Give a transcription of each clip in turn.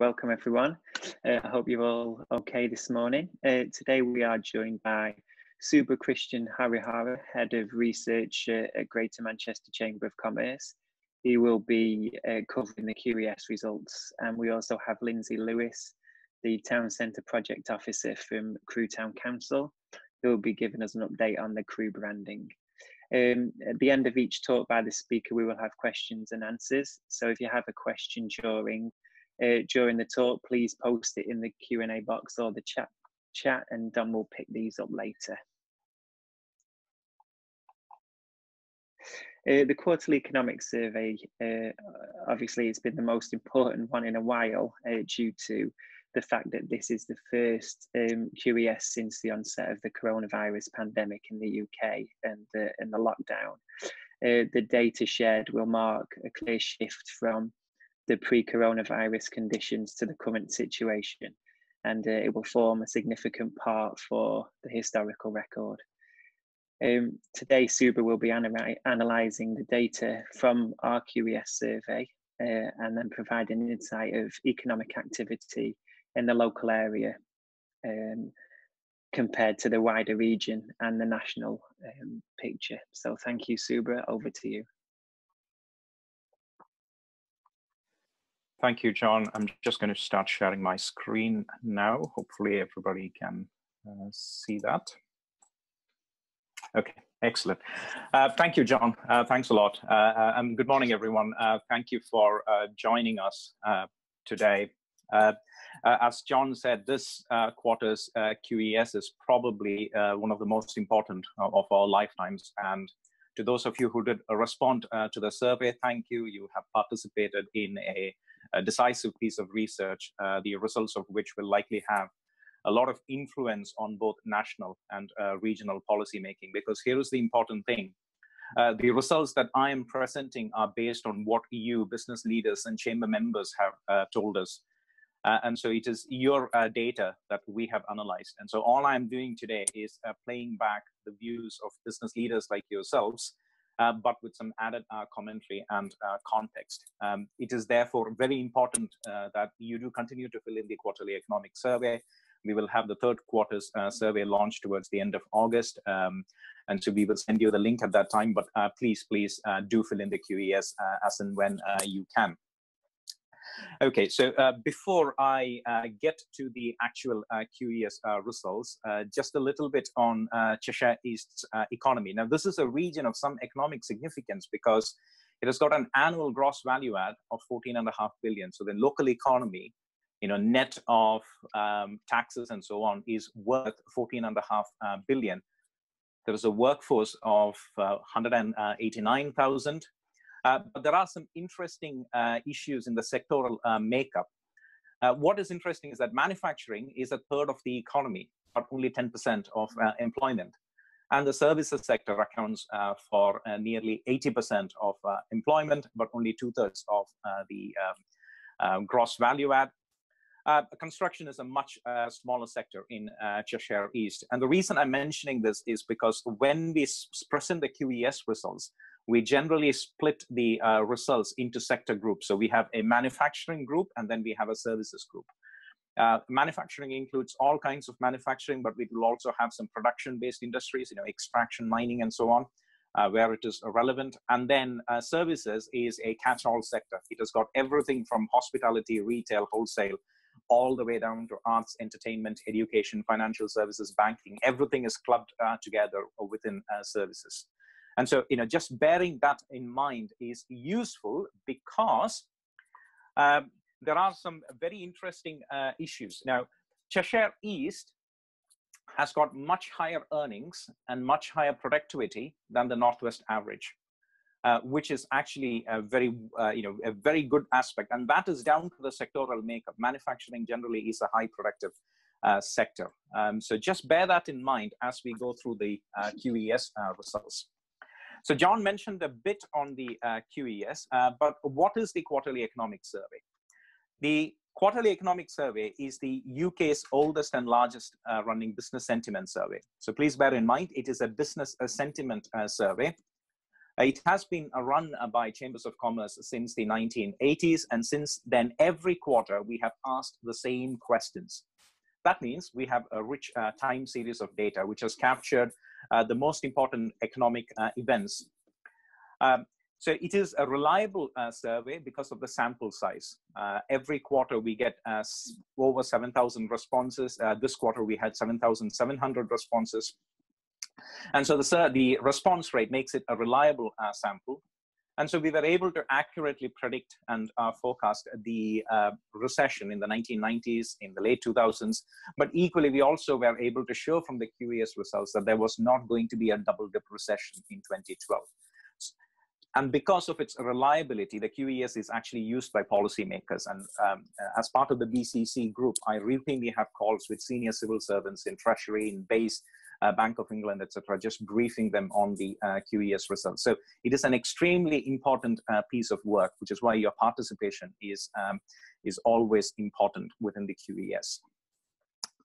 Welcome everyone. I hope you're all okay this morning. Today we are joined by Subrah Krishnan-Harihara, Head of Research at Greater Manchester Chamber of Commerce. He will be covering the QES results, and we also have Lindsay Lewis, the Town Centre Project Officer from Crewe Town Council, who will be giving us an update on the Crewe branding. At the end of each talk by the speaker, we will have questions and answers. So if you have a question during the talk, please post it in the Q&A box or the chat, and Don will pick these up later. The quarterly economic survey, obviously it's been the most important one in a while due to the fact that this is the first QES since the onset of the coronavirus pandemic in the UK and the lockdown. The data shared will mark a clear shift from the pre-coronavirus conditions to the current situation, and it will form a significant part for the historical record. Today, Subrah will be analysing the data from our QES survey and then provide an insight of economic activity in the local area compared to the wider region and the national picture. So thank you, Subrah, over to you. Thank you, John. I'm just going to start sharing my screen now. Hopefully everybody can see that. Okay, excellent. Thank you, John. Thanks a lot. And good morning, everyone. Thank you for joining us today. As John said, this quarter's QES is probably one of the most important of our lifetimes. And to those of you who did respond to the survey, thank you. You have participated in a decisive piece of research, the results of which will likely have a lot of influence on both national and regional policy making, because here is the important thing. The results that I am presenting are based on what you, business leaders and chamber members, have told us. And so it is your data that we have analyzed. And so all I'm doing today is playing back the views of business leaders like yourselves, but with some added commentary and context. It is therefore very important that you do continue to fill in the quarterly economic survey. We will have the third quarter's survey launched towards the end of August. And so we will send you the link at that time, but please do fill in the QES as and when you can. Okay, so before I get to the actual QES results, just a little bit on Cheshire East's economy. Now, this is a region of some economic significance because it has got an annual gross value add of 14.5 billion. So the local economy, net of taxes and so on, is worth 14.5 billion. There is a workforce of 189,000. But there are some interesting issues in the sectoral makeup. What is interesting is that manufacturing is a third of the economy, but only 10% of employment. And the services sector accounts for nearly 80% of employment, but only 2/3 of the gross value add. Construction is a much smaller sector in Cheshire East. And the reason I'm mentioning this is because when we present the QES results, we generally split the results into sector groups. So we have a manufacturing group, and then we have a services group. Manufacturing includes all kinds of manufacturing, but we will also have some production-based industries, extraction, mining, and so on, where it is relevant. And then services is a catch-all sector. It has got everything from hospitality, retail, wholesale, all the way down to arts, entertainment, education, financial services, banking. Everything is clubbed together within services. And so, just bearing that in mind is useful because there are some very interesting issues. Now, Cheshire East has got much higher earnings and much higher productivity than the Northwest average, which is actually a very good aspect. And that is down to the sectoral makeup. Manufacturing generally is a high productive sector. So just bear that in mind as we go through the QES results. So John mentioned a bit on the QES, but what is the Quarterly Economic Survey? The Quarterly Economic Survey is the UK's oldest and largest running business sentiment survey. So please bear in mind, it is a business sentiment survey. It has been run by Chambers of Commerce since the 1980s, and since then, every quarter, we have asked the same questions. That means we have a rich time series of data, which has captured the most important economic events. So it is a reliable survey because of the sample size. Every quarter we get over 7,000 responses. This quarter we had 7,700 responses. And so the response rate makes it a reliable sample. And so we were able to accurately predict and forecast the recession in the 1990s, in the late 2000s. But equally, we also were able to show from the QES results that there was not going to be a double-dip recession in 2012. And because of its reliability, the QES is actually used by policymakers. And as part of the BCC group, I routinely have calls with senior civil servants in Treasury, in Base, Bank of England, etc., just briefing them on the QES results. So it is an extremely important piece of work, which is why your participation is always important within the QES.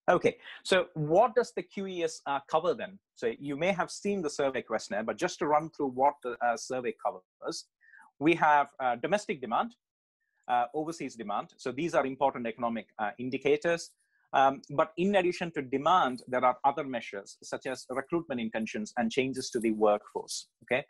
Okay, so what does the QES cover then? So you may have seen the survey questionnaire, but just to run through what the survey covers, we have domestic demand, overseas demand. So these are important economic indicators. But in addition to demand, there are other measures such as recruitment intentions and changes to the workforce. Okay,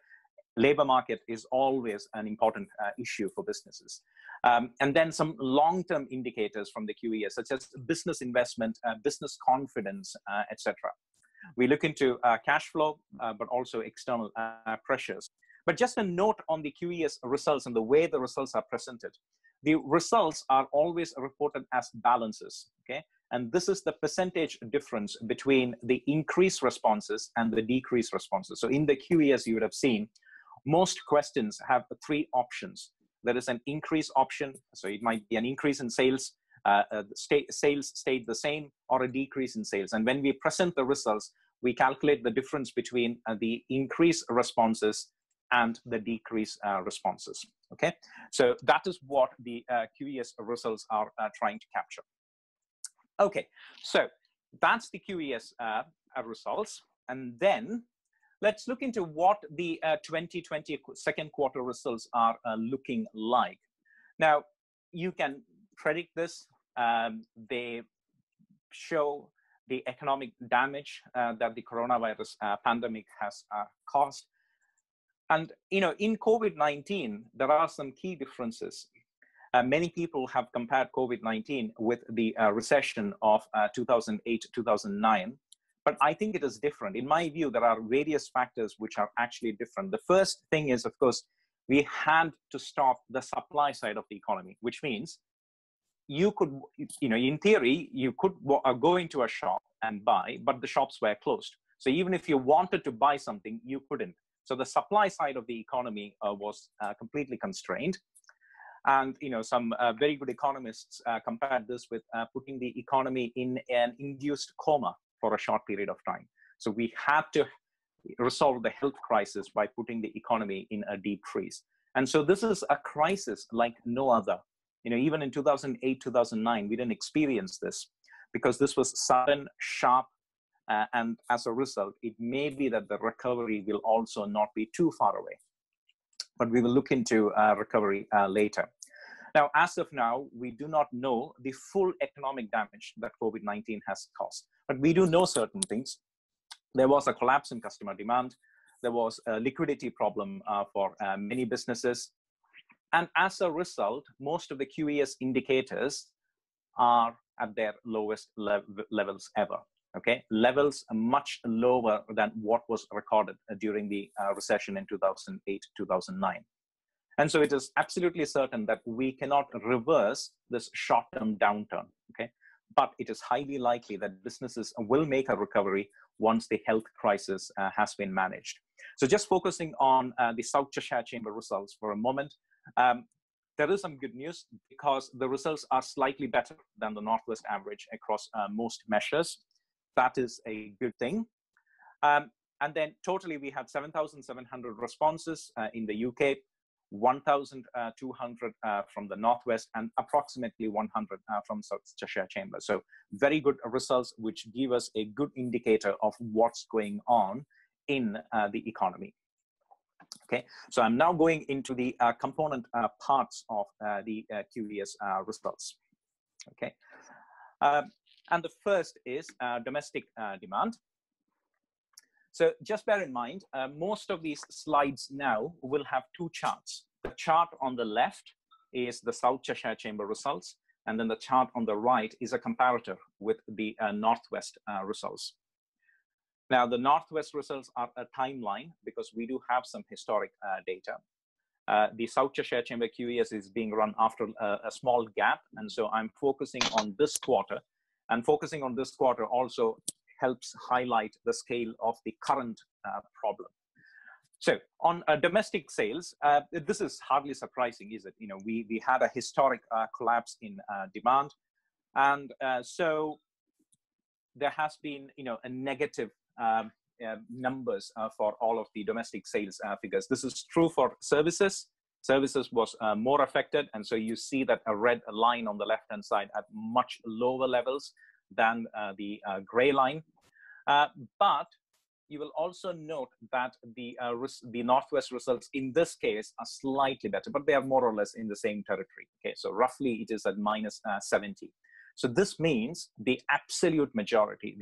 labor market is always an important issue for businesses. And then some long-term indicators from the QES, such as business investment, business confidence, etc. We look into cash flow, but also external pressures. But just a note on the QES results and the way the results are presented. The results are always reported as balances, okay? And this is the percentage difference between the increased responses and the decreased responses. So in the QES, you would have seen most questions have three options. There is an increase option, so it might be an increase in sales, sales stayed the same, or a decrease in sales. And when we present the results, we calculate the difference between the increased responses and the decreased responses. Okay, so that is what the QES results are trying to capture. Okay, so that's the QES results. And then let's look into what the 2020 second quarter results are looking like. Now, you can predict this. They show the economic damage that the coronavirus pandemic has caused. And, you know, in COVID-19, there are some key differences. Many people have compared COVID-19 with the recession of 2008-2009. But I think it is different. In my view, there are various factors which are actually different. The first thing is, of course, we had to stop the supply side of the economy, which means you could, you know, in theory, you could go into a shop and buy, but the shops were closed. So even if you wanted to buy something, you couldn't. So the supply side of the economy was completely constrained. And, you know, some very good economists compared this with putting the economy in an induced coma for a short period of time. So we had to resolve the health crisis by putting the economy in a deep freeze. And so this is a crisis like no other. You know, even in 2008, 2009, we didn't experience this because this was sudden, sharp, and as a result, it may be that the recovery will also not be too far away. But we will look into recovery later. Now, as of now, we do not know the full economic damage that COVID-19 has caused, but we do know certain things. There was a collapse in customer demand. There was a liquidity problem for many businesses. And as a result, most of the QES indicators are at their lowest levels ever. Okay, levels much lower than what was recorded during the recession in 2008-2009. And so it is absolutely certain that we cannot reverse this short-term downturn, okay? But it is highly likely that businesses will make a recovery once the health crisis has been managed. So just focusing on the South Cheshire Chamber results for a moment, there is some good news because the results are slightly better than the Northwest average across most measures. That is a good thing. And then totally we had 7,700 responses in the UK, 1,200 from the Northwest, and approximately 100 from South Cheshire Chamber. So very good results, which give us a good indicator of what's going on in the economy. Okay, so I'm now going into the component parts of the QES results. Okay, and the first is domestic demand. So just bear in mind, most of these slides now will have two charts. The chart on the left is the South Cheshire Chamber results, and then the chart on the right is a comparator with the Northwest results. Now, the Northwest results are a timeline because we do have some historic data. The South Cheshire Chamber QES is being run after a small gap, and so I'm focusing on this quarter. And focusing on this quarter also helps highlight the scale of the current problem. So on domestic sales, this is hardly surprising, is it? You know, we had a historic collapse in demand, and so there has been, you know, a negative numbers for all of the domestic sales figures. This is true for services. Services was more affected, and so you see that a red line on the left-hand side at much lower levels than the gray line. But you will also note that the Northwest results in this case are slightly better, but they are more or less in the same territory. Okay, so roughly it is at minus 70. So this means the absolute majority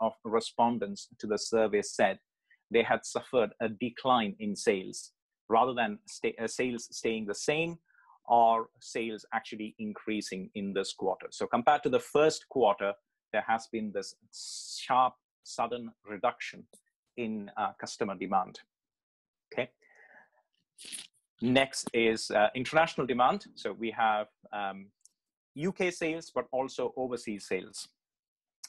of respondents to the survey said they had suffered a decline in sales rather than sales staying the same or sales actually increasing in this quarter. So compared to the first quarter, there has been this sharp, sudden reduction in customer demand. Okay. Next is international demand. So we have UK sales, but also overseas sales.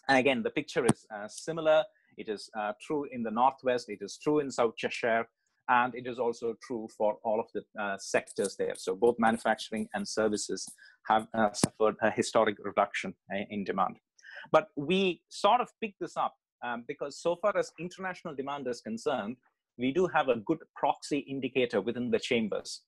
And again, the picture is similar. It is true in the Northwest, it is true in South Cheshire, and it is also true for all of the sectors there. So both manufacturing and services have suffered a historic reduction in demand. But we sort of picked this up because so far as international demand is concerned, we do have a good proxy indicator within the chambers.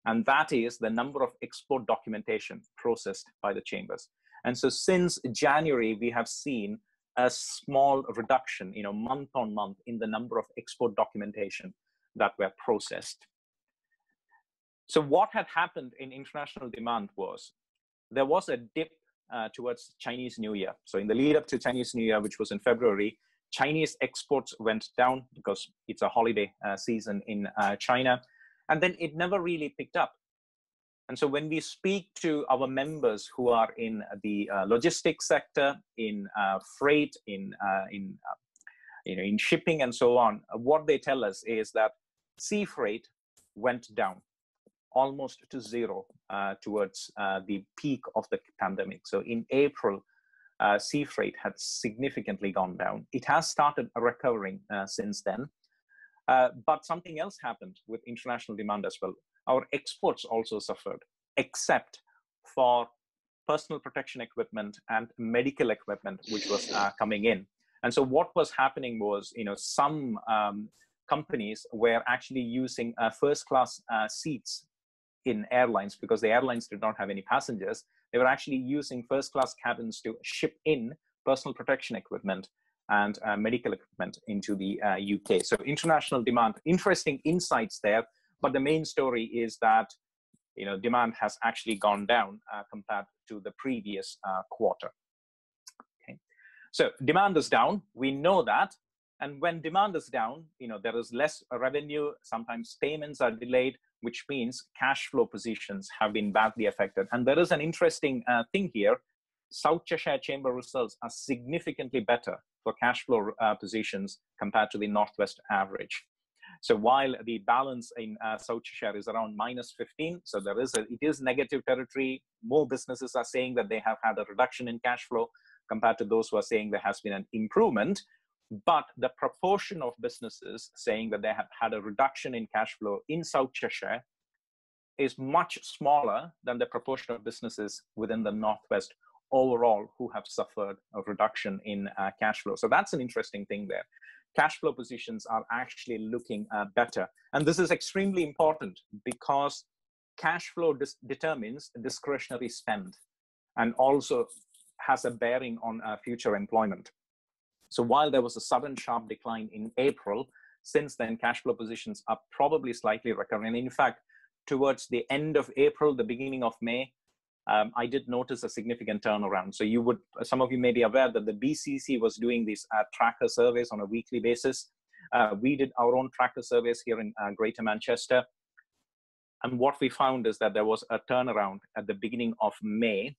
And that is the number of export documentation processed by the chambers. And so since January, we have seen a small reduction, you know, month on month in the number of export documentation that were processed. So what had happened in international demand was there was a dip towards Chinese New Year. So in the lead up to Chinese New Year, which was in February, Chinese exports went down because it's a holiday season in China. And then it never really picked up. And so when we speak to our members who are in the logistics sector, in freight, in shipping and so on, what they tell us is that sea freight went down almost to zero towards the peak of the pandemic. So in April, sea freight had significantly gone down. It has started recovering since then. But something else happened with international demand as well. Our exports also suffered, except for personal protection equipment and medical equipment, which was coming in. And so what was happening was, you know, some companies were actually using first-class seats in airlines because the airlines did not have any passengers. They were actually using first-class cabins to ship in personal protection equipment and medical equipment into the UK. So international demand, interesting insights there, but the main story is that, you know, demand has actually gone down compared to the previous quarter. Okay. So demand is down, we know that, and when demand is down, you know, there is less revenue, sometimes payments are delayed, which means cash flow positions have been badly affected. And there is an interesting thing here. South Cheshire Chamber results are significantly better for cash flow positions compared to the Northwest average. So while the balance in South Cheshire is around minus 15, so it is negative territory. More businesses are saying that they have had a reduction in cash flow compared to those who are saying there has been an improvement. But the proportion of businesses saying that they have had a reduction in cash flow in South Cheshire is much smaller than the proportion of businesses within the Northwest overall who have suffered a reduction in cash flow. So that's an interesting thing there. Cash flow positions are actually looking better. And this is extremely important because cash flow determines discretionary spend and also has a bearing on future employment. So while there was a sudden sharp decline in April, Since then, cash flow positions are probably slightly recovering. And in fact, towards the end of April, the beginning of May, I did notice a significant turnaround. So some of you may be aware that the BCC was doing these tracker surveys on a weekly basis. We did our own tracker surveys here in Greater Manchester. And what we found is that there was a turnaround at the beginning of May.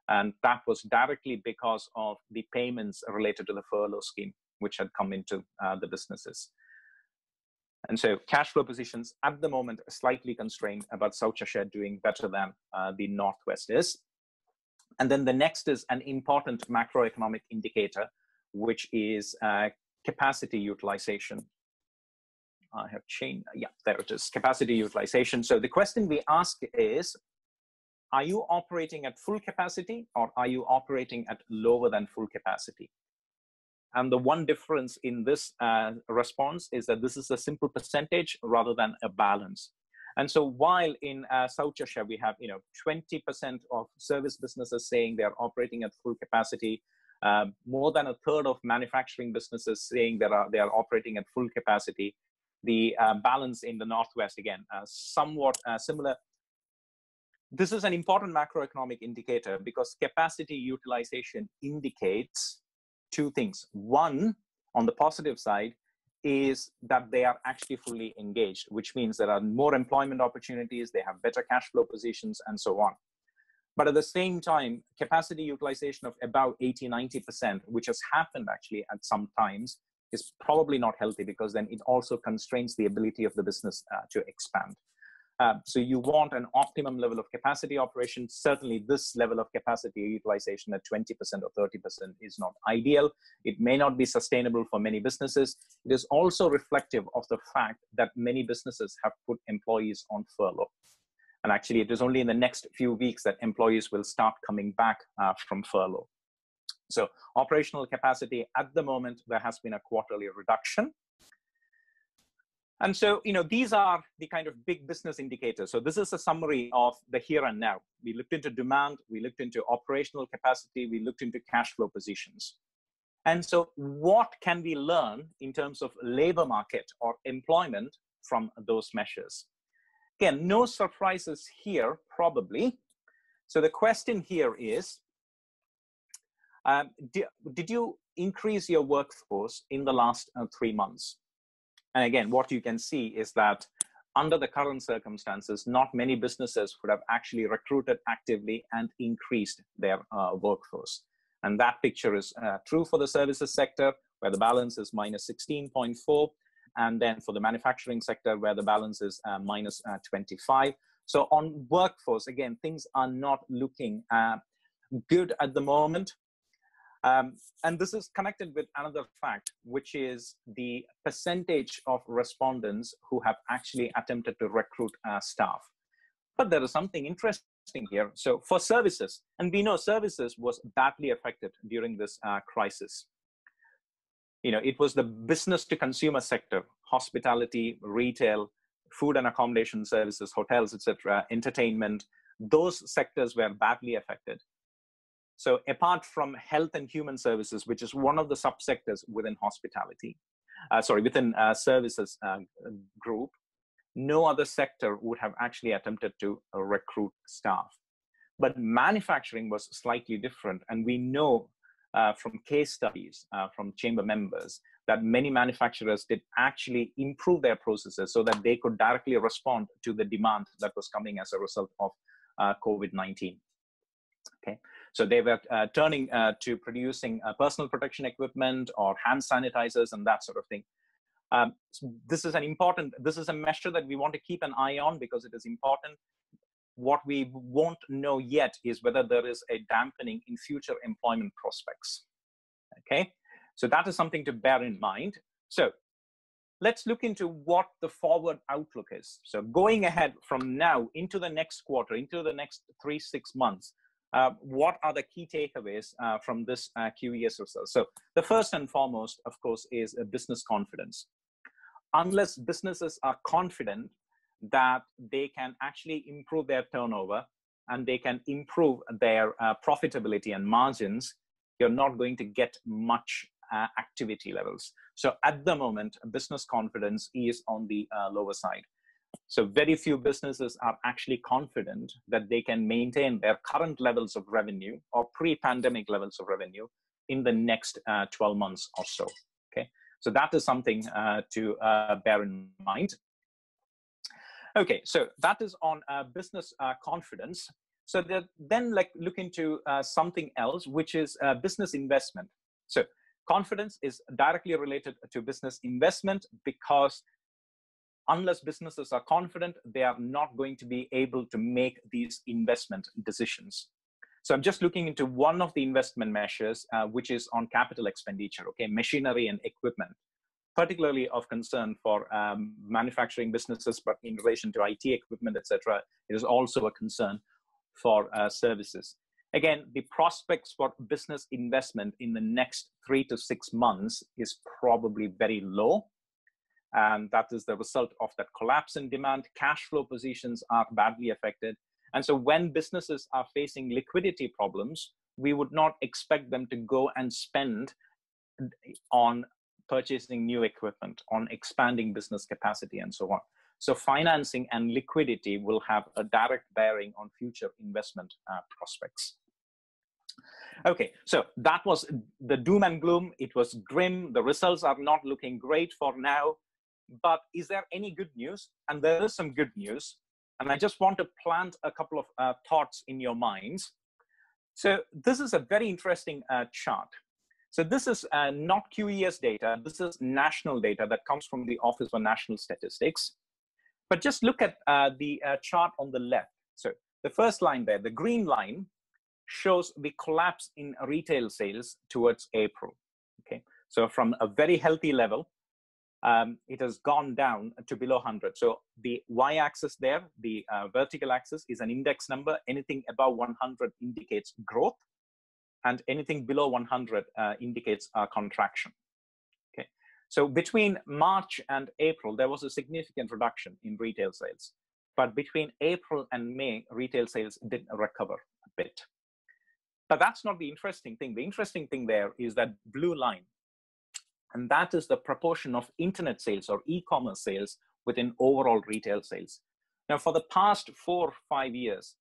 And that was directly because of the payments related to the furlough scheme, which had come into the businesses. And so cash flow positions at the moment are slightly constrained, but South Cheshire doing better than the Northwest is. And then the next is an important macroeconomic indicator, which is capacity utilization. I have changed, yeah, there it is, capacity utilization. So the question we ask is, are you operating at full capacity or are you operating at lower than full capacity? And the one difference in this response is that this is a simple percentage rather than a balance. And so while in South Cheshire, we have 20% of service businesses saying they're operating at full capacity, more than a third of manufacturing businesses saying that they are operating at full capacity. The balance in the Northwest, again, somewhat similar. This is an important macroeconomic indicator because capacity utilization indicates two things. One, on the positive side, is that they are actually fully engaged, which means there are more employment opportunities, they have better cash flow positions, and so on. But at the same time, capacity utilization of about 80–90%, which has happened actually at some times, is probably not healthy because then it also constrains the ability of the business to expand. So you want an optimum level of capacity operation. Certainly this level of capacity utilization at 20% or 30% is not ideal. It may not be sustainable for many businesses. It is also reflective of the fact that many businesses have put employees on furlough. And actually it is only in the next few weeks that employees will start coming back from furlough. So operational capacity at the moment, there has been a quarterly reduction. And so, these are the kind of big business indicators. So this is a summary of the here and now. We looked into demand, we looked into operational capacity, we looked into cash flow positions. And so what can we learn in terms of labor market or employment from those measures? Again, no surprises here, probably. So the question here is, did you increase your workforce in the last 3 months? And again, what you can see is that under the current circumstances, not many businesses would have actually recruited actively and increased their workforce. And that picture is true for the services sector, where the balance is minus 16.4. And then for the manufacturing sector, where the balance is minus 25. So on workforce, again, things are not looking good at the moment. And this is connected with another fact, which is the percentage of respondents who have actually attempted to recruit staff. But there is something interesting here. So for services, and we know services was badly affected during this crisis. It was the business to consumer sector, hospitality, retail, food and accommodation services, hotels, etc., entertainment. Those sectors were badly affected. So apart from health and human services, which is one of the subsectors within hospitality, within services group, no other sector would have actually attempted to recruit staff. But manufacturing was slightly different. And we know from case studies from chamber members that many manufacturers did actually improve their processes so that they could directly respond to the demand that was coming as a result of COVID-19. Okay. So they were turning to producing personal protection equipment or hand sanitizers and that sort of thing. So this is a measure that we want to keep an eye on because it is important. What we won't know yet is whether there is a dampening in future employment prospects. Okay, so that is something to bear in mind. So let's look into what the forward outlook is. So going ahead from now into the next quarter, into the next 3-6 months, what are the key takeaways from this QES result? So the first and foremost, of course, is business confidence. Unless businesses are confident that they can actually improve their turnover and they can improve their profitability and margins, you're not going to get much activity levels. So at the moment, business confidence is on the lower side. So very few businesses are actually confident that they can maintain their current levels of revenue or pre-pandemic levels of revenue in the next 12 months or so. Okay, so that is something to bear in mind. Okay, so that is on business confidence. So then look into something else, which is business investment. So confidence is directly related to business investment, because unless businesses are confident, they are not going to be able to make these investment decisions. So I'm just looking into one of the investment measures, which is on capital expenditure, okay, machinery and equipment, particularly of concern for manufacturing businesses, but in relation to IT equipment, etc., it is also a concern for services. Again, the prospects for business investment in the next 3 to 6 months is probably very low. And that is the result of that collapse in demand. Cash flow positions are badly affected. And so when businesses are facing liquidity problems, we would not expect them to go and spend on purchasing new equipment, on expanding business capacity, and so on. So financing and liquidity will have a direct bearing on future investment prospects. Okay, so that was the doom and gloom. It was grim. The results are not looking great for now. But is there any good news? And there is some good news. And I just want to plant a couple of thoughts in your minds. So this is a very interesting chart. So this is not QES data. This is national data that comes from the Office for National Statistics. But just look at the chart on the left. So the first line there, the green line, shows the collapse in retail sales towards April. Okay, so from a very healthy level, it has gone down to below 100. So the y-axis there, the vertical axis, is an index number. Anything above 100 indicates growth, and anything below 100 indicates contraction. Okay, so between March and April, there was a significant reduction in retail sales. But between April and May, retail sales did recover a bit. But that's not the interesting thing. The interesting thing there is that blue line. And that is the proportion of internet sales or e-commerce sales within overall retail sales. Now, for the past 4 or 5 years,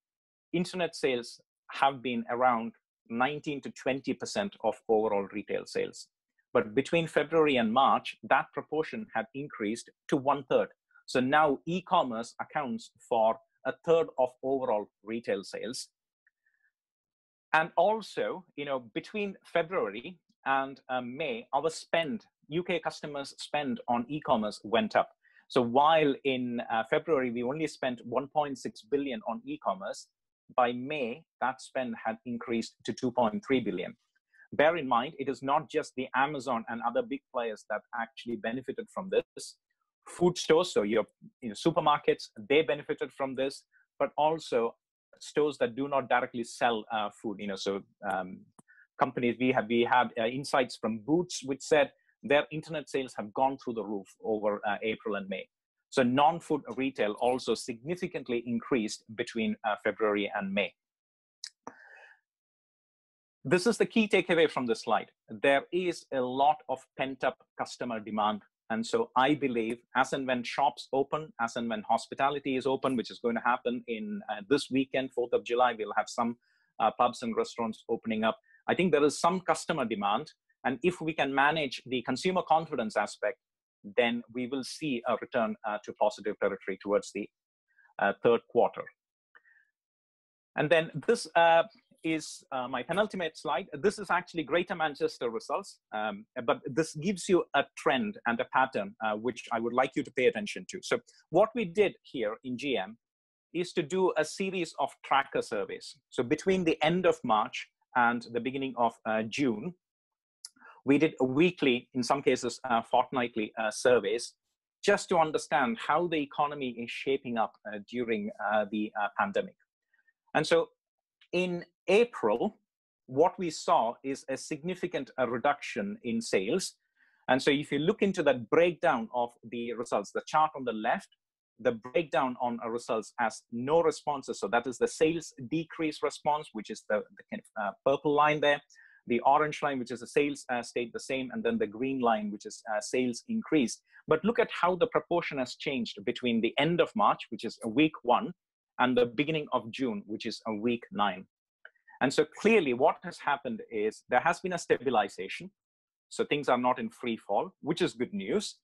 internet sales have been around 19 to 20% of overall retail sales. But between February and March, that proportion had increased to 1/3. So now e-commerce accounts for 1/3 of overall retail sales. And also, between February and May, our spend, UK customers' spend on e-commerce went up. So while in February, we only spent 1.6 billion on e-commerce, by May, that spend had increased to 2.3 billion. Bear in mind, it is not just the Amazon and other big players that actually benefited from this. Food stores, so your supermarkets, they benefited from this, but also stores that do not directly sell food. Companies, we had insights from Boots, which said their internet sales have gone through the roof over April and May. So non-food retail also significantly increased between February and May. This is the key takeaway from this slide. There is a lot of pent-up customer demand. And so I believe as and when shops open, as and when hospitality is open, which is going to happen in this weekend, 4th of July, we'll have some pubs and restaurants opening up. I think there is some customer demand. And if we can manage the consumer confidence aspect, then we will see a return to positive territory towards the third quarter. And then this is my penultimate slide. This is actually Greater Manchester results, but this gives you a trend and a pattern which I would like you to pay attention to. So what we did here in GM is to do a series of tracker surveys. So between the end of March and the beginning of June, we did a weekly, in some cases fortnightly surveys, just to understand how the economy is shaping up during the pandemic. And so in April, what we saw is a significant reduction in sales. And so if you look into that breakdown of the results, the chart on the left, the breakdown on results as no responses. So that is the sales decrease response, which is the kind of purple line there. The orange line, which is the sales, stayed the same, and then the green line, which is sales increased. But look at how the proportion has changed between the end of March, which is a week 1, and the beginning of June, which is a week 9. And so clearly what has happened is there has been a stabilization. So things are not in free fall, which is good news.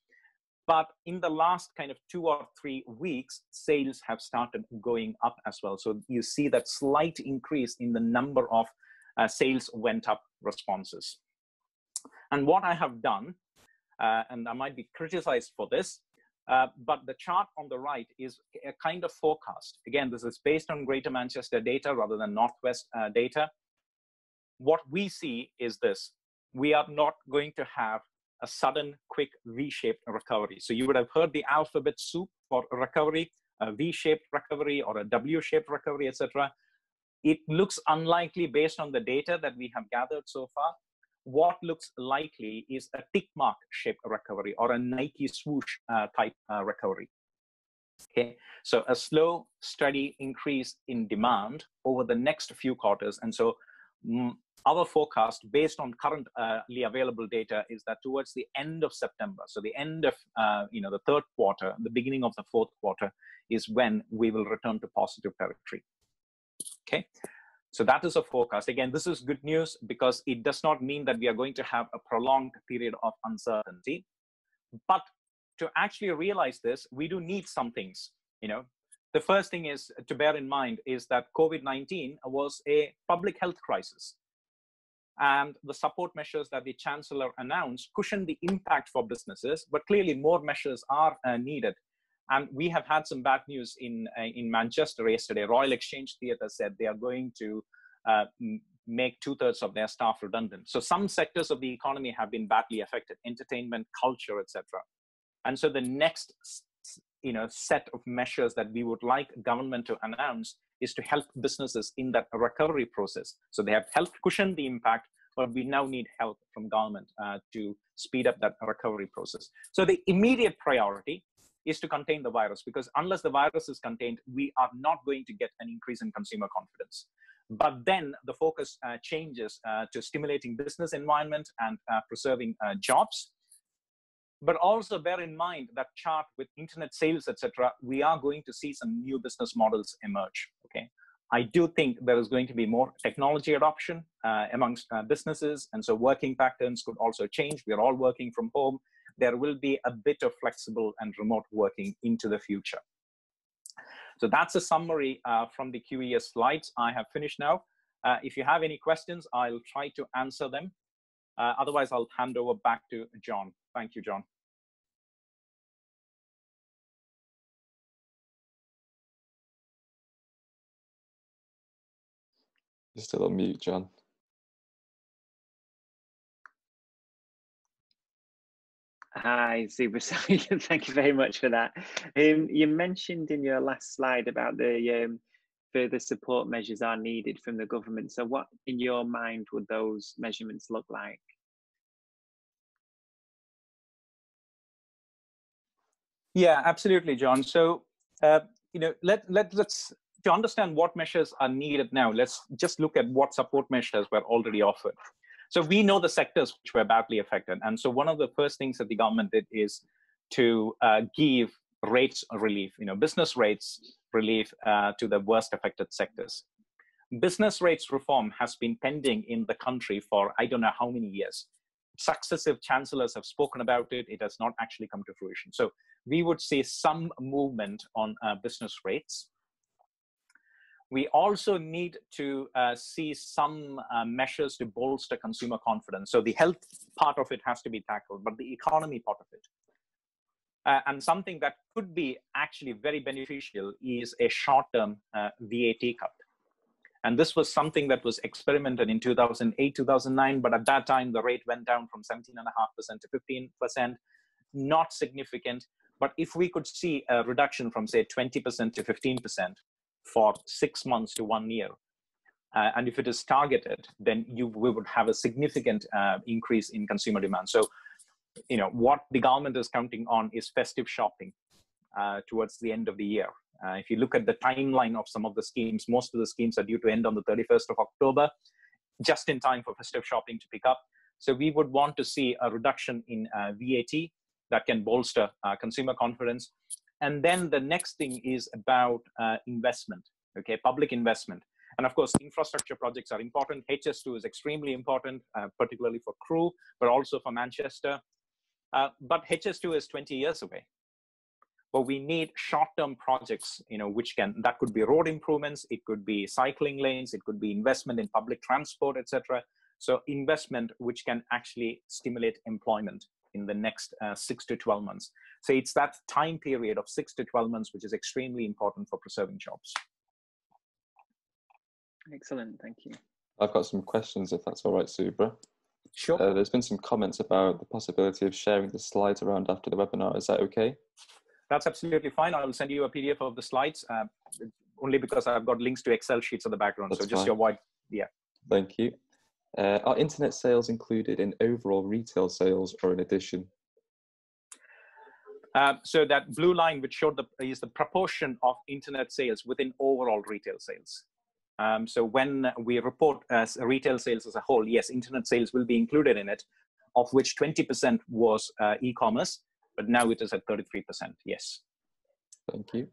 But in the last kind of 2 or 3 weeks, sales have started going up as well. So you see that slight increase in the number of sales went up responses. And what I have done, and I might be criticized for this, but the chart on the right is a kind of forecast. Again, this is based on Greater Manchester data rather than Northwest data. What we see is this: we are not going to have a sudden, quick V-shaped recovery. So you would have heard the alphabet soup for recovery, a V-shaped recovery or a W-shaped recovery, etc. It looks unlikely based on the data that we have gathered so far. What looks likely is a tick mark shaped recovery or a Nike swoosh type recovery. Okay, so a slow, steady increase in demand over the next few quarters. And so our forecast based on currently available data is that towards the end of September, so the end of the 3rd quarter, the beginning of the 4th quarter is when we will return to positive territory. Okay, so that is a forecast. Again, this is good news because it does not mean that we are going to have a prolonged period of uncertainty. But to actually realize this, we do need some things. The first thing is to bear in mind is that COVID-19 was a public health crisis. And the support measures that the Chancellor announced cushioned the impact for businesses, but clearly more measures are needed. And we have had some bad news in Manchester yesterday. Royal Exchange Theatre said they are going to make 2/3 of their staff redundant. So some sectors of the economy have been badly affected: entertainment, culture, etc. And so the next set of measures that we would like government to announce is to help businesses in that recovery process. So they have helped cushion the impact, but we now need help from government to speed up that recovery process. So the immediate priority is to contain the virus, because unless the virus is contained, we are not going to get an increase in consumer confidence. But then the focus changes to stimulating business environment and preserving jobs. But also bear in mind that chart with internet sales, etc. We are going to see some new business models emerge. Okay, I do think there is going to be more technology adoption amongst businesses, and so working patterns could also change. We are all working from home. There will be a bit of flexible and remote working into the future. So that's a summary from the QES slides. I have finished now. If you have any questions, I'll try to answer them. Otherwise, I'll hand over back to John. Thank you, John. You're still on mute, John. Hi, Subrah. Sorry, thank you very much for that. You mentioned in your last slide about the further support measures are needed from the government. So what, in your mind, would those measurements look like? Yeah, absolutely, John. So, let's to understand what measures are needed now, let's just look at what support measures were already offered. So we know the sectors which were badly affected. And so one of the first things that the government did is to give rates relief, business rates relief to the worst affected sectors. Business rates reform has been pending in the country for I don't know how many years. Successive chancellors have spoken about it. It has not actually come to fruition. So we would see some movement on business rates. We also need to see some measures to bolster consumer confidence. So the health part of it has to be tackled, but the economy part of it. And something that could be actually very beneficial is a short-term VAT cut. And this was something that was experimented in 2008, 2009, but at that time, the rate went down from 17.5% to 15%, not significant. But if we could see a reduction from, say, 20% to 15%, for 6 months to 1 year. And if it is targeted, then we would have a significant increase in consumer demand. So, what the government is counting on is festive shopping towards the end of the year. If you look at the timeline of some of the schemes, most of the schemes are due to end on the 31st of October. just in time for festive shopping to pick up. So we would want to see a reduction in VAT that can bolster consumer confidence. And then the next thing is about investment, okay, public investment. And of course, infrastructure projects are important. HS2 is extremely important, particularly for Crewe, but also for Manchester. But HS2 is 20 years away. But we need short-term projects, that could be road improvements, it could be cycling lanes, it could be investment in public transport, etc. So investment which can actually stimulate employment in the next 6 to 12 months. So it's that time period of 6 to 12 months which is extremely important for preserving jobs. Excellent, thank you. I've got some questions, if that's all right, Subrah. Sure. There's been some comments about the possibility of sharing the slides around after the webinar. Is that okay? That's absolutely fine. I'll send you a PDF of the slides, only because I've got links to Excel sheets in the background. That's so just fine. your wide, yeah. Thank you. Are internet sales included in overall retail sales or in addition? So that blue line which showed is the proportion of internet sales within overall retail sales. So when we report as retail sales as a whole, yes, internet sales will be included in it, of which 20% was e-commerce, but now it is at 33%, yes. Thank you.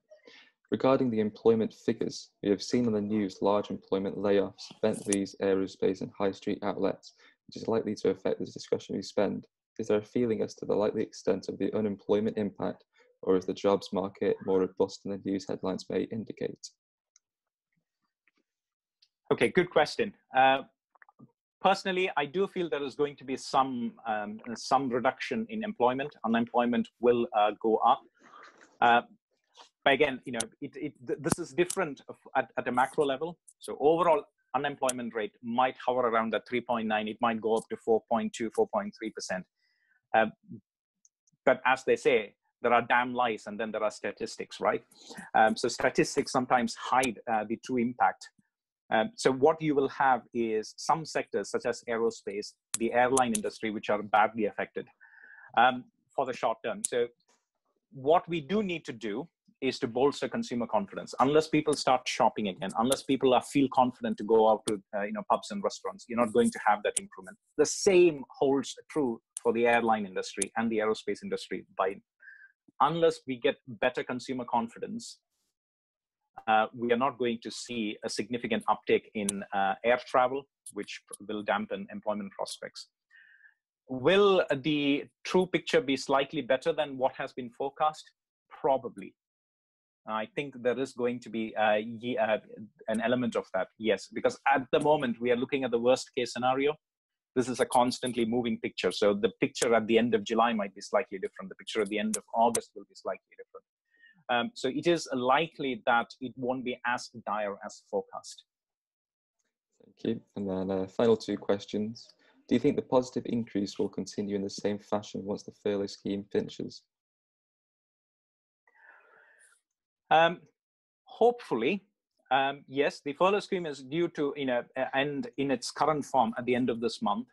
Regarding the employment figures, we have seen on the news large employment layoffs, Bentley's, aerospace and high street outlets, which is likely to affect the discretionary spend. Is there a feeling as to the likely extent of the unemployment impact, or is the jobs market more robust than the news headlines may indicate? Okay, good question. Personally, I do feel there is going to be some reduction in employment. Unemployment will go up. But again, this is different at a macro level. So overall unemployment rate might hover around that 3.9. It might go up to 4.2, 4.3%. But as they say, there are damn lies and then there are statistics, right? So statistics sometimes hide the true impact. So what you will have is some sectors such as aerospace, the airline industry, which are badly affected for the short term. So what we do need to do is to bolster consumer confidence. Unless people start shopping again, unless people feel confident to go out to pubs and restaurants, you're not going to have that improvement. The same holds true for the airline industry and the aerospace industry. Unless we get better consumer confidence, we are not going to see a significant uptick in air travel, which will dampen employment prospects. Will the true picture be slightly better than what has been forecast? Probably. I think there is going to be an element of that, yes, because at the moment we are looking at the worst case scenario. This is a constantly moving picture. So the picture at the end of July might be slightly different. The picture at the end of August will be slightly different. So it is likely that it won't be as dire as forecast. Thank you. And then final two questions. Do you think the positive increase will continue in the same fashion once the furlough scheme finishes? Hopefully, yes. The furlough scheme is due to end in its current form at the end of this month.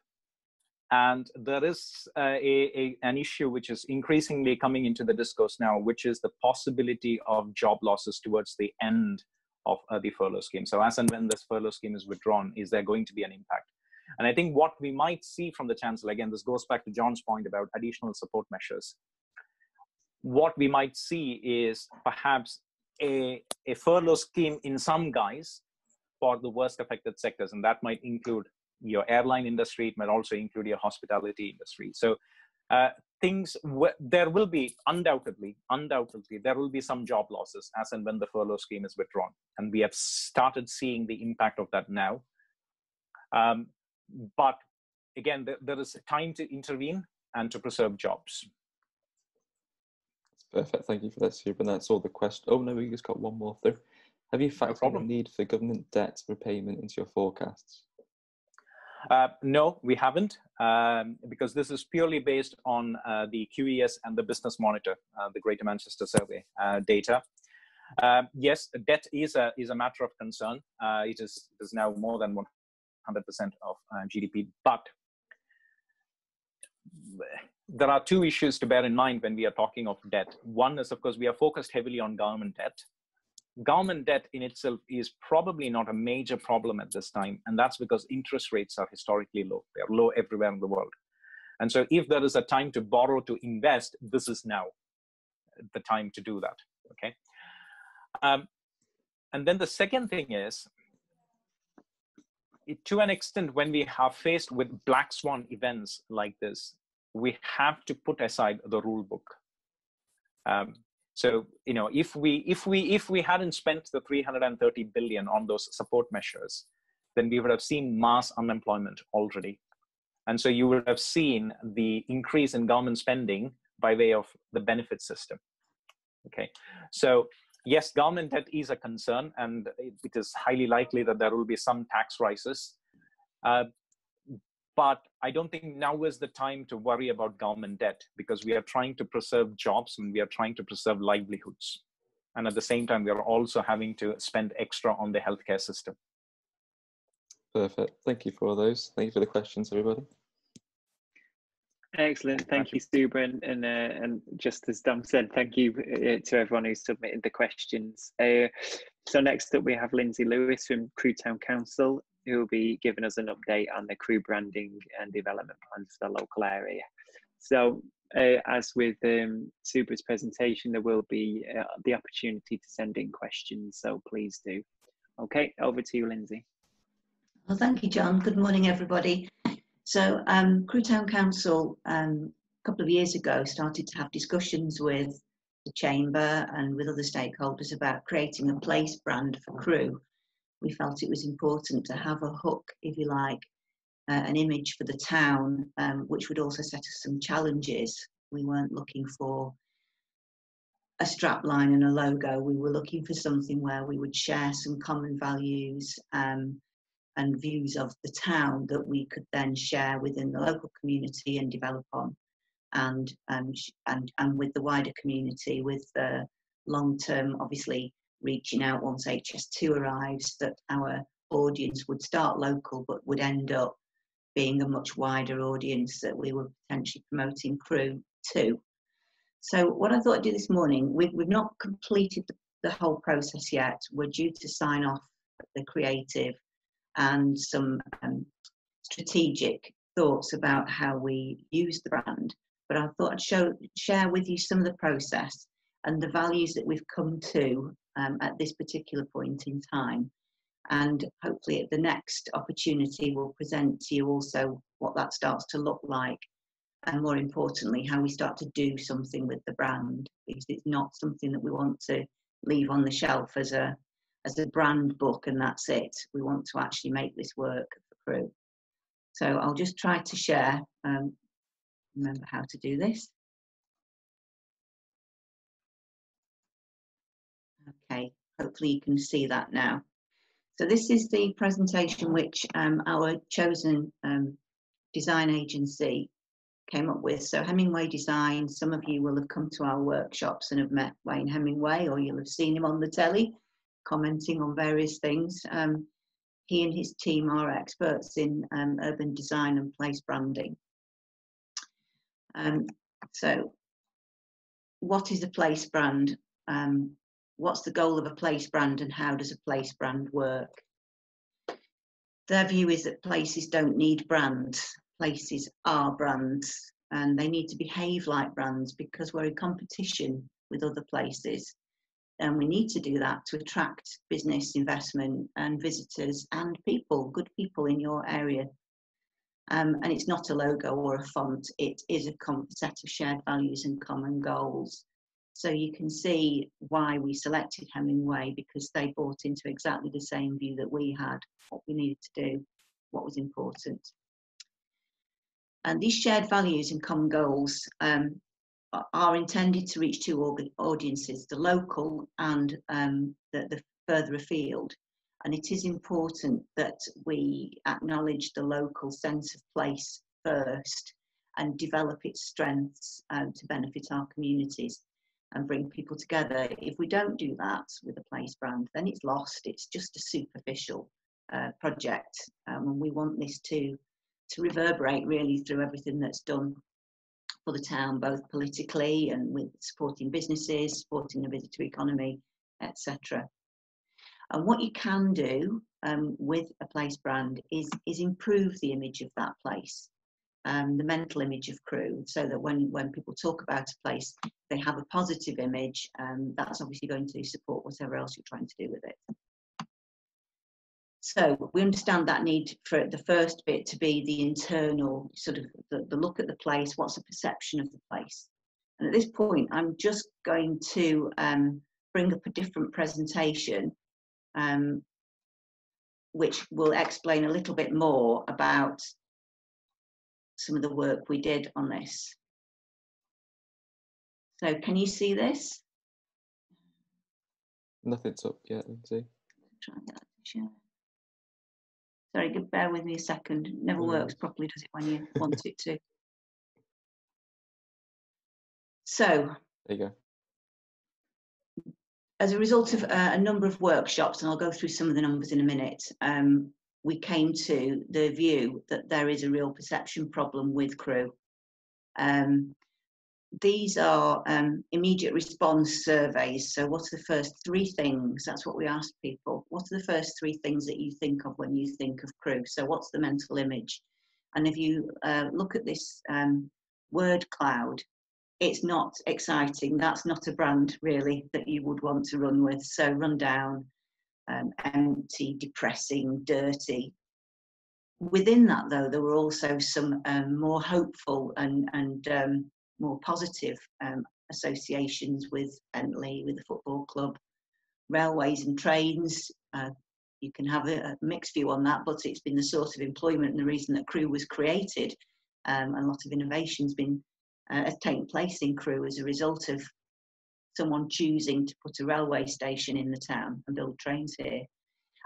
And there is an issue which is increasingly coming into the discourse now, which is the possibility of job losses towards the end of the furlough scheme. So as and when this furlough scheme is withdrawn, is there going to be an impact? And I think what we might see from the Chancellor, again, this goes back to John's point about additional support measures. What we might see is perhaps a furlough scheme in some guise for the worst affected sectors. And that might include your airline industry, it might also include your hospitality industry. So there will be undoubtedly, there will be some job losses as and when the furlough scheme is withdrawn. And we have started seeing the impact of that now. But again, there is time to intervene and to preserve jobs. That's perfect. Thank you for that, Subrah. And that's all the questions. Oh no, we just got one more through. Have you factored the need for government debt repayment into your forecasts? No, we haven't, because this is purely based on the QES and the Business Monitor, the Greater Manchester Survey data. Yes, debt is a matter of concern. It is now more than 100% of GDP, but there are two issues to bear in mind when we are talking of debt. One is, of course, we are focused heavily on government debt. government debt in itself is probably not a major problem at this time, and that's because interest rates are historically low. They are low everywhere in the world. And so if there is a time to borrow to invest, this is now the time to do that, okay? And then the second thing is, to an extent, when we are faced with black swan events like this, we have to put aside the rule book. So, you know, if we hadn't spent the 330 billion on those support measures, then we would have seen mass unemployment already. And so you would have seen the increase in government spending by way of the benefit system. Okay, so yes, government debt is a concern, and it is highly likely that there will be some tax rises. But I don't think now is the time to worry about government debt, because we are trying to preserve jobs and we are trying to preserve livelihoods. And at the same time, we are also having to spend extra on the healthcare system. Perfect. Thank you for all those. Thank you for the questions, everybody. Excellent. Thank you, Subrah. And just as Dom said, thank you to everyone who submitted the questions. So next up, we have Lindsay Lewis from Crewe Town Council, who will be giving us an update on the Crewe branding and development plans for the local area. So as with Subrah's presentation, there will be the opportunity to send in questions, so please do. Okay, over to you, Lindsay. Well, thank you, John. Good morning, everybody. So Crewe Town Council, a couple of years ago, started to have discussions with the Chamber and with other stakeholders about creating a place brand for Crewe. We felt it was important to have a hook, if you like, an image for the town, which would also set us some challenges. We weren't looking for a strapline and a logo. We were looking for something where we would share some common values and views of the town that we could then share within the local community and develop on, and with the wider community, with the long-term, obviously, reaching out once HS2 arrives, that our audience would start local but would end up being a much wider audience that we were potentially promoting Crewe to. So what I thought I'd do this morning, we've not completed the whole process yet. We're due to sign off the creative and some strategic thoughts about how we use the brand. But I thought I'd share with you some of the process and the values that we've come to at this particular point in time. And hopefully at the next opportunity, we'll present to you also what that starts to look like. And more importantly, how we start to do something with the brand, because it's not something that we want to leave on the shelf as a brand book and that's it. We want to actually make this work for Crewe. So I'll just try to share, remember how to do this. Okay, hopefully you can see that now. So this is the presentation which our chosen design agency came up with. So Hemingway Design, some of you will have come to our workshops and have met Wayne Hemingway, or you'll have seen him on the telly commenting on various things. He and his team are experts in urban design and place branding. So what is a place brand? What's the goal of a place brand, and how does a place brand work? Their view is that places don't need brands. Places are brands, and they need to behave like brands because we're in competition with other places. And we need to do that to attract business, investment and visitors and people, good people in your area. And it's not a logo or a font, it is a set of shared values and common goals. So you can see why we selected Hemingway, because they bought into exactly the same view that we had, what we needed to do, what was important. And these shared values and common goals are intended to reach two audiences, the local and the further afield. And it is important that we acknowledge the local sense of place first and develop its strengths to benefit our communities and bring people together. If we don't do that with a place brand, then it's lost. It's just a superficial project. And we want this to reverberate really through everything that's done for the town, both politically and with supporting businesses, supporting the visitor economy, etc. And what you can do with a place brand is improve the image of that place, the mental image of Crewe, so that when people talk about a place, they have a positive image. That's obviously going to support whatever else you're trying to do with it. So we understand that need for the first bit to be the internal, sort of the look at the place, what's the perception of the place. And at this point, I'm just going to bring up a different presentation, which will explain a little bit more about some of the work we did on this. So can you see this? Nothing's up yet, Lindsay. Try and get that to share. Sorry, bear with me a second. It never works properly, does it, when you want it to? So, there you go. As a result of a number of workshops, and I'll go through some of the numbers in a minute, we came to the view that there is a real perception problem with Crewe. These are immediate response surveys. So what are the first 3 things? That's what we asked people. What are the first 3 things that you think of when you think of Crewe? So what's the mental image? And if you look at this word cloud, it's not exciting. That's not a brand really that you would want to run with. So run down, empty, depressing, dirty. Within that, though, there were also some more hopeful and more positive associations with Bentley, with the football club, railways and trains. You can have a mixed view on that, but it's been the source of employment and the reason that Crewe was created. A lot of innovation's has taken place in Crewe as a result of someone choosing to put a railway station in the town and build trains here.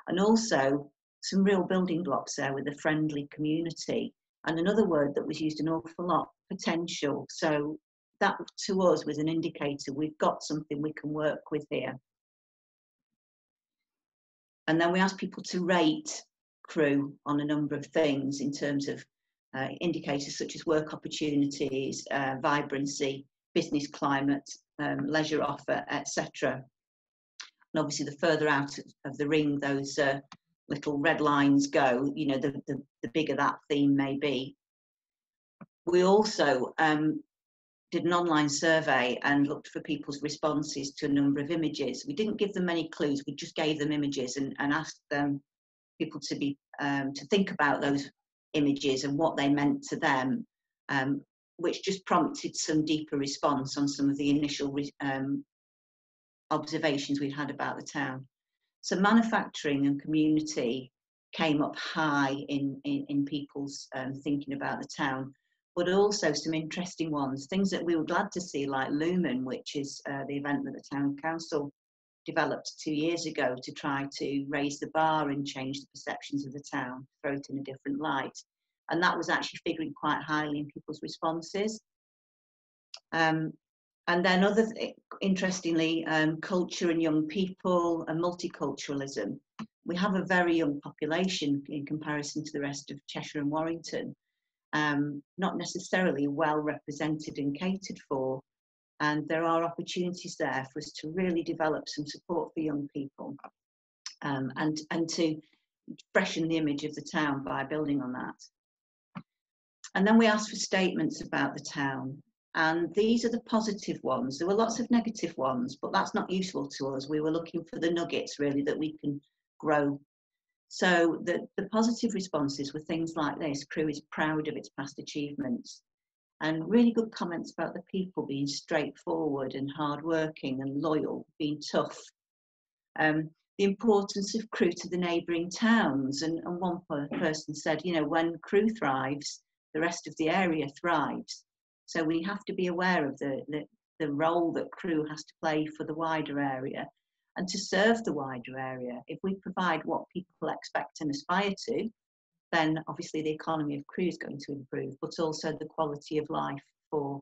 And also some real building blocks there with a friendly community. And another word that was used an awful lot, potential. So that to us was an indicator we've got something we can work with here. And then we asked people to rate Crewe on a number of things in terms of indicators such as work opportunities, vibrancy, business climate, leisure offer, etc. And obviously the further out of the ring those little red lines go, you know, the bigger that theme may be. We also did an online survey and looked for people's responses to a number of images. We didn't give them many clues, we just gave them images and asked people to be to think about those images and what they meant to them, which just prompted some deeper response on some of the initial observations we'd had about the town. So manufacturing and community came up high in people's thinking about the town, but also some interesting ones, things that we were glad to see, like Lumen, which is the event that the Town Council developed 2 years ago to try to raise the bar and change the perceptions of the town, throw it in a different light. And that was actually figuring quite highly in people's responses. And then interestingly, culture and young people and multiculturalism. We have a very young population in comparison to the rest of Cheshire and Warrington, not necessarily well represented and catered for. And there are opportunities there for us to really develop some support for young people and to freshen the image of the town by building on that. And then we asked for statements about the town. And these are the positive ones. There were lots of negative ones, but that's not useful to us. We were looking for the nuggets, really, that we can grow. So the positive responses were things like this: Crewe is proud of its past achievements. And really good comments about the people being straightforward and hardworking and loyal, being tough. The importance of Crewe to the neighbouring towns. And one person said, you know, when Crewe thrives, the rest of the area thrives. So we have to be aware of the role that Crewe has to play for the wider area and to serve the wider area. If we provide what people expect and aspire to, then obviously the economy of Crewe is going to improve, but also the quality of life for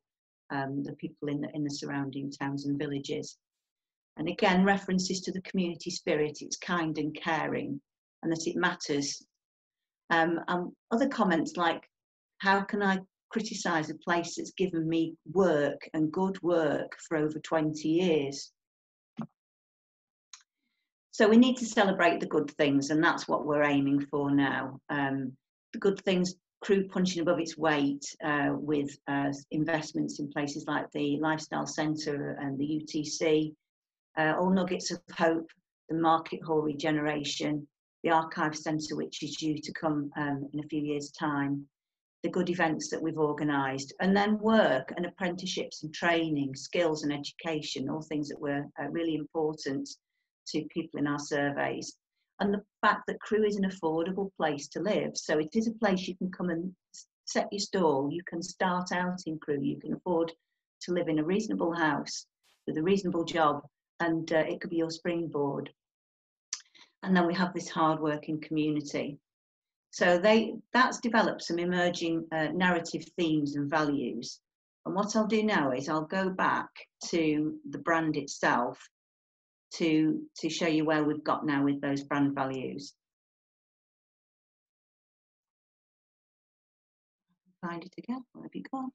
the people in the surrounding towns and villages. And again, references to the community spirit, it's kind and caring, and that it matters. Other comments like, how can I criticise a place that's given me work and good work for over 20 years? So we need to celebrate the good things, and that's what we're aiming for now. The good things, Crewe punching above its weight with investments in places like the Lifestyle Centre and the UTC, all nuggets of hope, the Market Hall regeneration, the Archive Centre, which is due to come in a few years' time, the good events that we've organised, and then work and apprenticeships and training, skills and education, all things that were really important to people in our surveys. And the fact that Crewe is an affordable place to live. So it is a place you can come and set your stall. You can start out in Crewe. You can afford to live in a reasonable house with a reasonable job, and it could be your springboard. And then we have this hard-working community. So that's developed some emerging narrative themes and values. And what I'll do now is I'll go back to the brand itself to show you where we've got now with those brand values. Find it again. Where have you gone?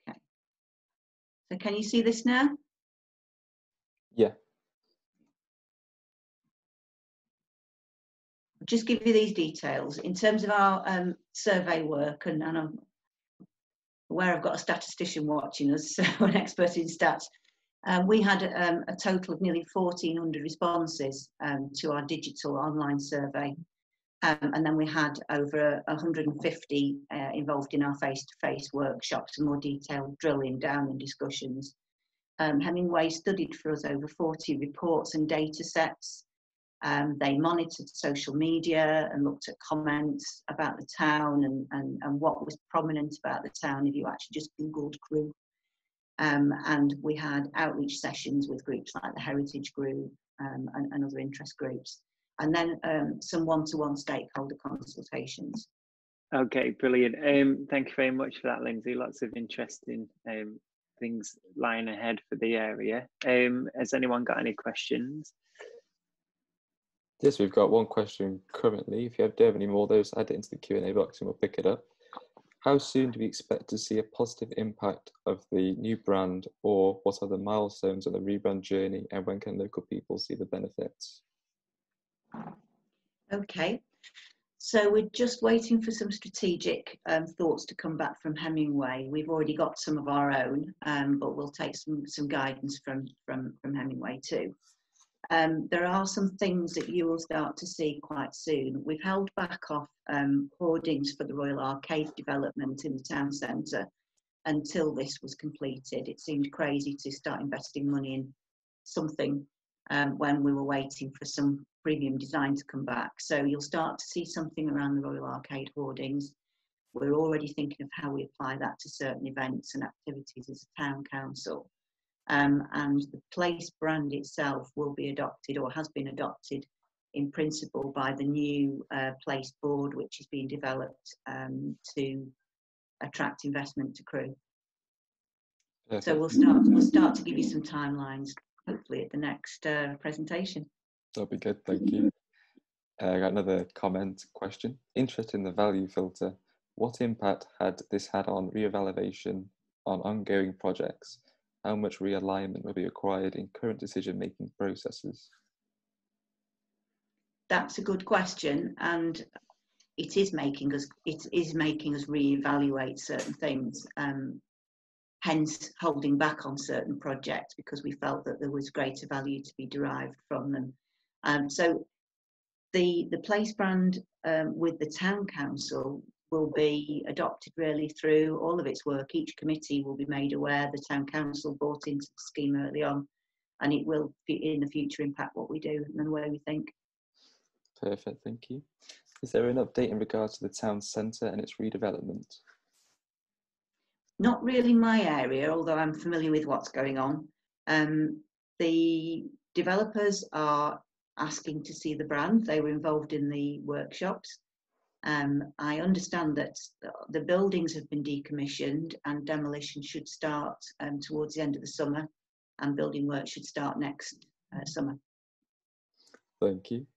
Okay. So can you see this now? Yeah. I'll just give you these details in terms of our survey work, and I'm aware I've got a statistician watching us, so an expert in stats. We had a total of nearly 1,400 responses to our digital online survey. And then we had over 150 involved in our face-to-face workshops and more detailed drilling down and discussions. Hemingway studied for us over 40 reports and data sets. They monitored social media and looked at comments about the town and what was prominent about the town if you actually just Googled Crewe. And we had outreach sessions with groups like the Heritage Group and other interest groups, and then some one-to-one stakeholder consultations. Okay, brilliant. Thank you very much for that, Lindsay. Lots of interesting things lying ahead for the area. Has anyone got any questions? Yes, we've got one question currently. If you do have any more of those, add it into the Q&A box and we'll pick it up. How soon do we expect to see a positive impact of the new brand, or what are the milestones on the rebrand journey, and when can local people see the benefits? Okay, so we're just waiting for some strategic thoughts to come back from Hemingway. We've already got some of our own, but we'll take some guidance from Hemingway too. There are some things that you will start to see quite soon. We've held back off hoardings for the Royal Arcade development in the town centre until this was completed. It seemed crazy to start investing money in something when we were waiting for some premium design to come back. So you'll start to see something around the Royal Arcade hoardings. We're already thinking of how we apply that to certain events and activities as a town council. And the place brand itself will be adopted, or has been adopted in principle, by the new place board, which is being developed to attract investment to Crewe. Perfect. So we'll start to give you some timelines, hopefully at the next presentation. That'll be good, thank you. I got another question. Interested in the value filter. What impact had this had on re-evaluation on ongoing projects? How much realignment will be required in current decision-making processes? That's a good question, and it is making us re-evaluate certain things. Hence, holding back on certain projects because we felt that there was greater value to be derived from them. So, the place brand with the town council will be adopted really through all of its work. Each committee will be made aware the town council bought into the scheme early on, and it will in the future impact what we do and the way we think. Perfect, thank you. Is there an update in regards to the town centre and its redevelopment? Not really my area, although I'm familiar with what's going on. The developers are asking to see the brand. They were involved in the workshops. I understand that the buildings have been decommissioned and demolition should start towards the end of the summer, and building work should start next summer. Thank you.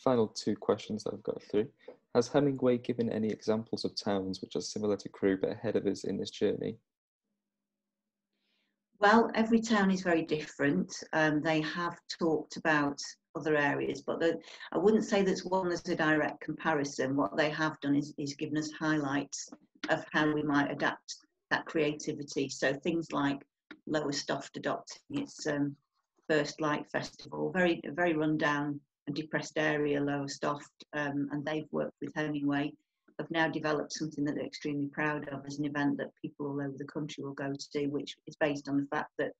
Final two questions that I've got through. Has Hemingway given any examples of towns which are similar to Crewe but ahead of us in this journey? Well, every town is very different. They have talked about other areas, but I wouldn't say there's one that's a direct comparison. What they have done is given us highlights of how we might adapt that creativity. So things like Lowestoft adopting its first light festival, very rundown and depressed area, Lowestoft, and they've worked with Hemingway, have now developed something that they're extremely proud of as an event that people all over the country will go to, which is based on the fact that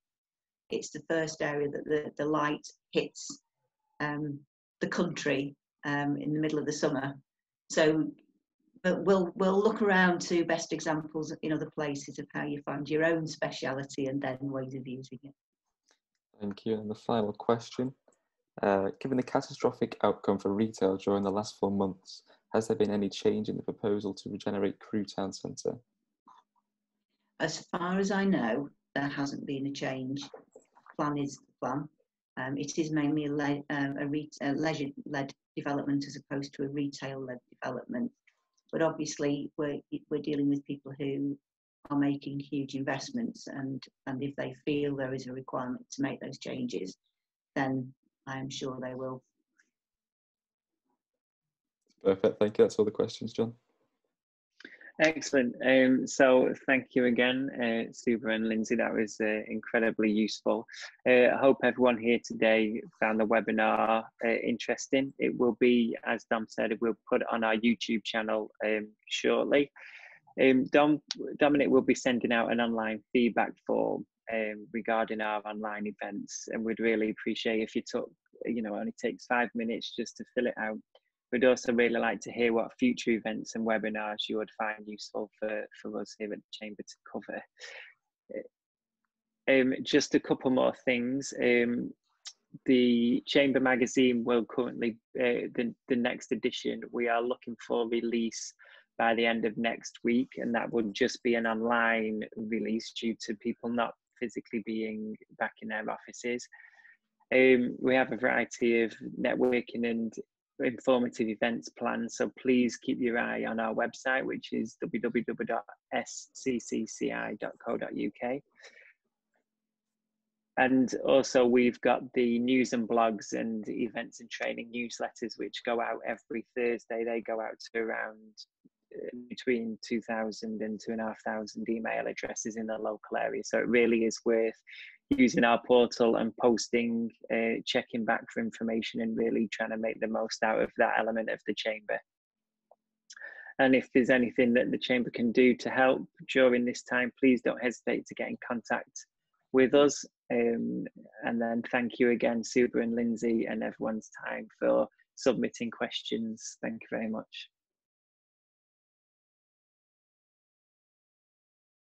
it's the first area that the light hits the country in the middle of the summer. So but we'll look around to best examples in other places of how you find your own speciality and then ways of using it. Thank you. And the final question, given the catastrophic outcome for retail during the last 4 months, has there been any change in the proposal to regenerate Crewe Town Centre? As far as I know, there hasn't been a change. Plan is the plan. It is mainly a leisure-led development as opposed to a retail-led development. But obviously, we're dealing with people who are making huge investments, and if they feel there is a requirement to make those changes, then I am sure they will. Perfect. Thank you. That's all the questions, John. Excellent. So thank you again, Subrah and Lindsay. That was incredibly useful. I hope everyone here today found the webinar interesting. It will be, as Dom said, we'll put it on our YouTube channel shortly. Dominic will be sending out an online feedback form regarding our online events, and we'd really appreciate if you took, it only takes 5 minutes just to fill it out. We'd also really like to hear what future events and webinars you would find useful for us here at the Chamber to cover. Just a couple more things. The Chamber magazine will currently, the next edition, we are looking for release by the end of next week, and that would just be an online release due to people not physically being back in their offices. We have a variety of networking and informative events planned, so please keep your eye on our website, which is www.sccci.co.uk. And also we've got the news and blogs and events and training newsletters which go out every Thursday. They go out to around between 2,000 and 2,500 email addresses in the local area, so it really is worth using our portal and posting, checking back for information, and really trying to make the most out of that element of the Chamber. And if there's anything that the Chamber can do to help during this time, please don't hesitate to get in contact with us. And then thank you again, Subrah and Lindsay, and everyone's time for submitting questions. Thank you very much.